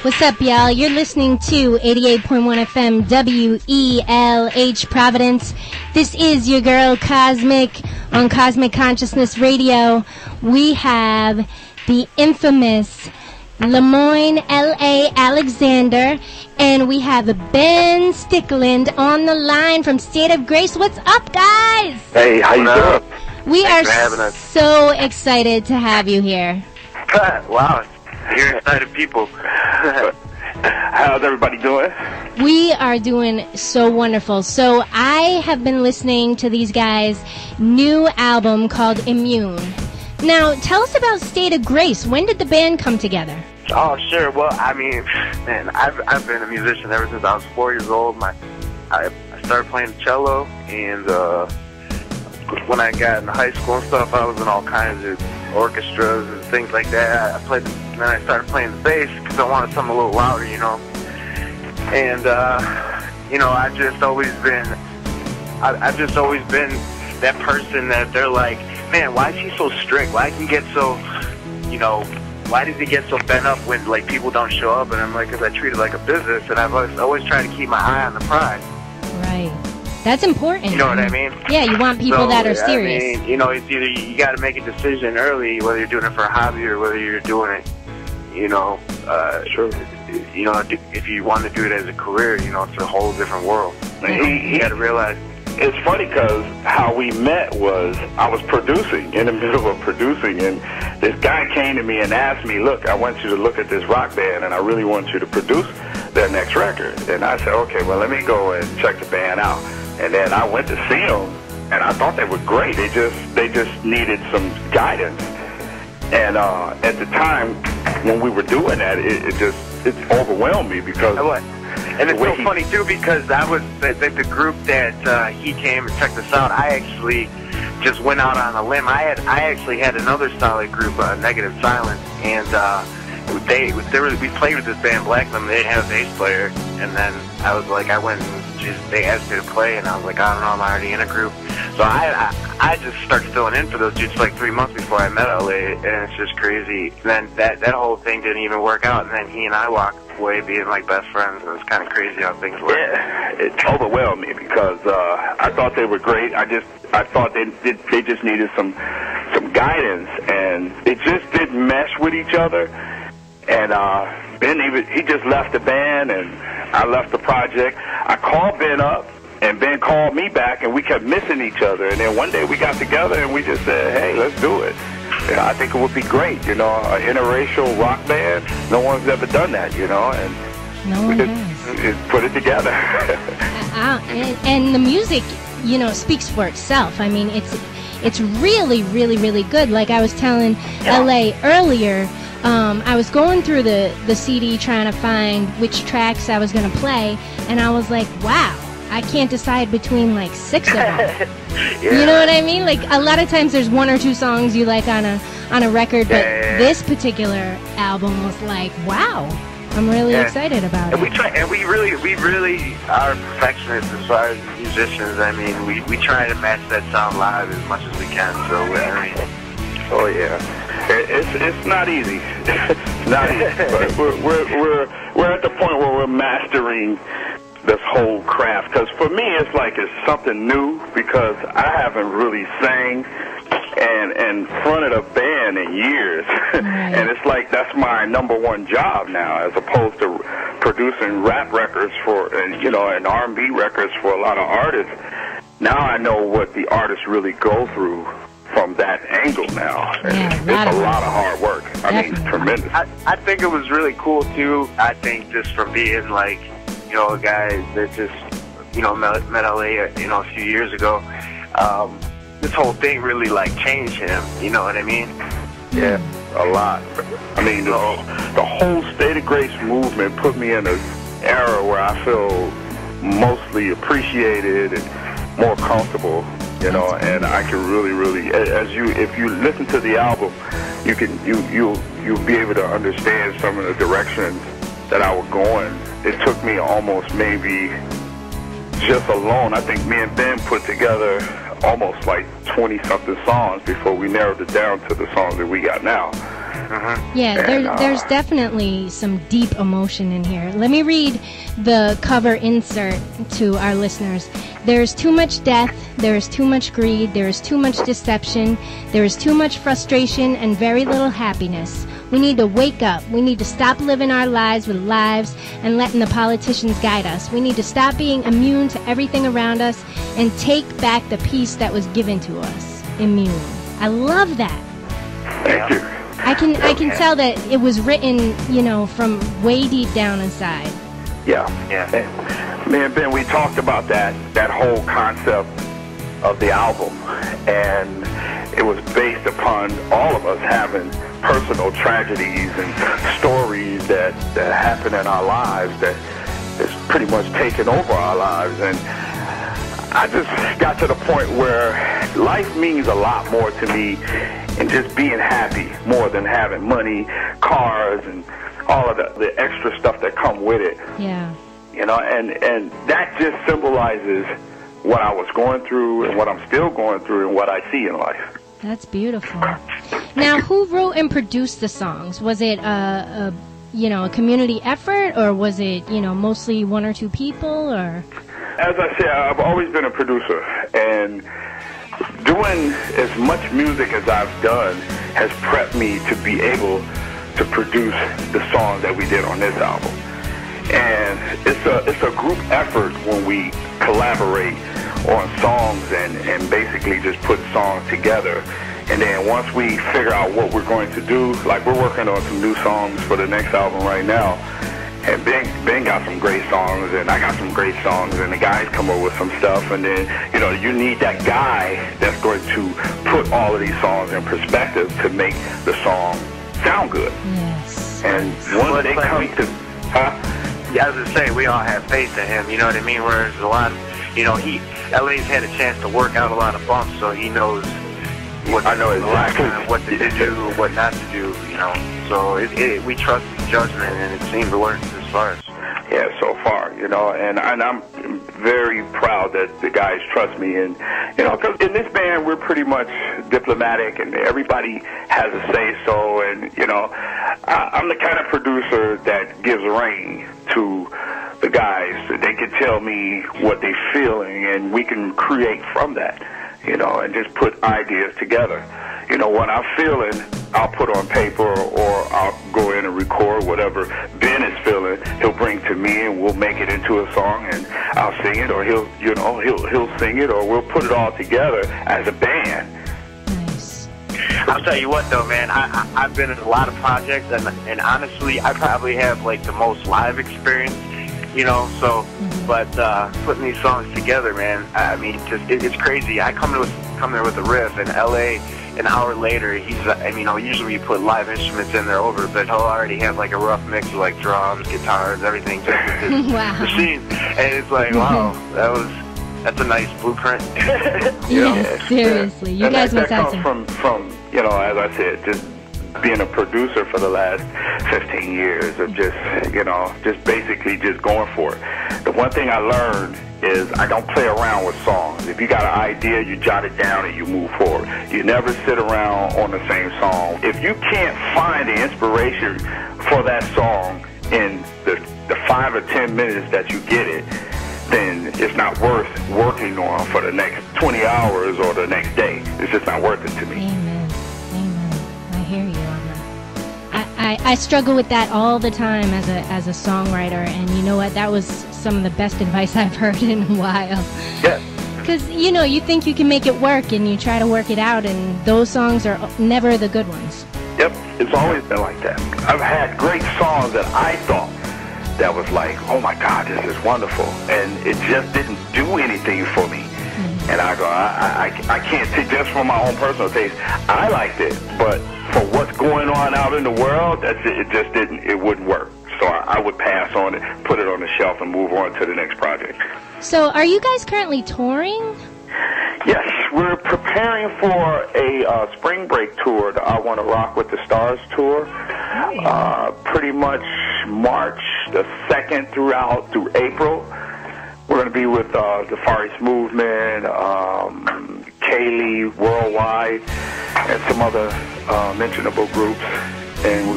What's up, y'all? You're listening to 88.1 FM WELH Providence. This is your girl Cosmic on Cosmic Consciousness Radio. We have the infamous Lemoyne L.A. Alexander, and we have Ben Stickland on the line from ST8 of Grace. What's up, guys? Hey, how you doing? We are so excited to have you here. Wow, you're excited people. How's everybody doing? We are doing so wonderful. So I have been listening to these guys' new album called Immune. Now, tell us about ST8 of Grace. When did the band come together? Oh, sure. Well, I mean, man, I've been a musician ever since I was 4 years old. I started playing cello, and when I got into high school and stuff, I was in all kinds of orchestras and things like that. And then I started playing the bass because I wanted something a little louder, you know. And I've just always been that person that they're like, man, why is he so strict? Why does he get so, why does he get so bent up when like people don't show up? And I'm like, because I treat it like a business, and I've always tried to keep my eye on the prize. Right. That's important. You know what I mean? Yeah, you want people that are serious. I mean, it's either you got to make a decision early, whether you're doing it for a hobby or whether you're doing it, sure. If you want to do it as a career, it's a whole different world. You got to realize. It's funny because how we met was I was producing, in the middle of producing, and this guy came to me and asked me, look, I want you to look at this rock band, and I really want you to produce their next record. And I said, okay, well, let me go and check the band out. And then I went to see them, and I thought they were great. They just needed some guidance. And at the time when we were doing that, it overwhelmed me because. And it's so funny too because I was the group that he came and checked us out. I actually just went out on a limb. I actually had another solid group, Negative Silence, and we played with this band Blackman. They didn't have a bass player, and then I was like, they asked me to play, and I was like, I don't know, I'm already in a group. So I just started filling in for those dudes like 3 months before I met LA, and it's just crazy. And then that whole thing didn't even work out, and then he and I walked away being like best friends. It was kind of crazy how things work. Yeah, it overwhelmed me because I thought they were great. I thought they just needed some guidance, and it just didn't mesh with each other. And Ben, he just left the band, and I left the project. I called Ben up, and Ben called me back, and we kept missing each other. And then one day we got together, and we just said, hey, let's do it. I think it would be great, an interracial rock band. No one's ever done that, and we just put it together. And the music, speaks for itself. I mean, it's really, really, really good. Like I was telling LA earlier, I was going through the CD trying to find which tracks I was going to play, and I was like, wow, I can't decide between like 6 of them. Yeah. You know what I mean? Like a lot of times there's 1 or 2 songs you like on a record, but this particular album was like, wow, I'm really excited about it. And we really are perfectionists as far as musicians. I mean, we try to match that sound live as much as we can. So oh yeah. It's not easy. It's not easy. But we're at the point where we're mastering this whole craft. Because for me, it's something new because I haven't really sang in front of a band in years. And it's like that's my #1 job now, as opposed to producing rap records and R&B records for a lot of artists. Now I know what the artists really go through from that angle now. It's a lot of hard work. I mean, tremendous. I think it was really cool too. I think just from being like, a guy that just, met LA, a few years ago. This whole thing really like changed him. You know what I mean? Yeah, a lot. I mean, the whole ST8 of Grace movement put me in an era where I feel mostly appreciated and more comfortable. And I can really, if you listen to the album, you'll be able to understand some of the directions that I was going. It took me almost maybe just alone. I think me and Ben put together almost like 20-something songs before we narrowed it down to the songs that we got now. Yeah, there's definitely some deep emotion in here. Let me read the cover insert to our listeners. There's too much death, there is too much greed, there is too much deception, there is too much frustration and very little happiness. We need to wake up. We need to stop living our lives with lives and letting the politicians guide us. We need to stop being immune to everything around us and take back the peace that was given to us. Immune. I love that. Thank you. I can tell that it was written, from way deep down inside. Yeah. Me and Ben, we talked about that whole concept of the album, and it was based upon all of us having personal tragedies and stories that happen in our lives that is pretty much taken over our lives. And I just got to the point where life means a lot more to me and just being happy more than having money, cars, and all of the extra stuff that come with it. Yeah. And that just symbolizes what I was going through and what I'm still going through and what I see in life. That's beautiful. Now, who wrote and produced the songs? Was it a community effort, or was it, mostly one or two people, or? As I said, I've always been a producer, and doing as much music as I've done has prepped me to be able to produce the songs that we did on this album. And it's a group effort when we collaborate on songs and basically just put songs together. And then once we figure out what we're going to do, like we're working on some new songs for the next album right now. And Ben got some great songs, and I got some great songs, and the guys come up with some stuff. And then, you need that guy that's going to put all of these songs in perspective to make the song sound good. Yes. And once they come to... Yeah, as I say, we all have faith in him, you know what I mean? Whereas a lot of, LA's had a chance to work out a lot of bumps, so he knows what to do, what not to do, So we trust his judgment, and it seems to work as far as. Yeah, so far, and I'm very proud that the guys trust me, and because in this band we're pretty much diplomatic, and everybody has a say so, and I'm the kind of producer that gives rein to the guys. They can tell me what they're feeling, and we can create from that, and just put ideas together. What I'm feeling, I'll put on paper, or I'll go in and record whatever Ben is feeling. He'll bring to me, and we'll make it into a song, and I'll sing it, or he'll sing it, or we'll put it all together as a band. Nice. I'll tell you what, though, man. I've been in a lot of projects, and honestly, I probably have like the most live experience. So, but putting these songs together, man, I mean, it's crazy. I come there with a riff in L.A. An hour later, usually we put live instruments in there over, but he'll already have like a rough mix of like drums, guitars, everything. Just with wow. The scene, and it's like, wow, that's a nice blueprint. Yes, seriously, you guys must have some. From as I said, just being a producer for the last 15 years of just basically just going for it. The one thing I learned is I don't play around with songs. If you got an idea, you jot it down and you move forward. You never sit around on the same song. If you can't find the inspiration for that song in the 5 or 10 minutes that you get it, then it's not worth working on for the next 20 hours or the next day. It's just not worth it to me. Amen. I hear you on that. I struggle with that all the time as a songwriter, and you know what? That was some of the best advice I've heard in a while. Yeah. Because, you think you can make it work, and you try to work it out, and those songs are never the good ones. Yep, it's always been like that. I've had great songs that I thought that was like, oh my God, this is wonderful, and it just didn't do anything for me. And I go, I can't take just from my own personal taste. I liked it, but for what's going on out in the world, it wouldn't work. So I would pass on it, put it on the shelf, and move on to the next project. So are you guys currently touring? Yes, we're preparing for a spring break tour, the I Want to Rock with the Stars tour. Pretty much March the 2nd through April. We're going to be with the Far East Movement, Kaylee, Worldwide, and some other mentionable groups. and we're going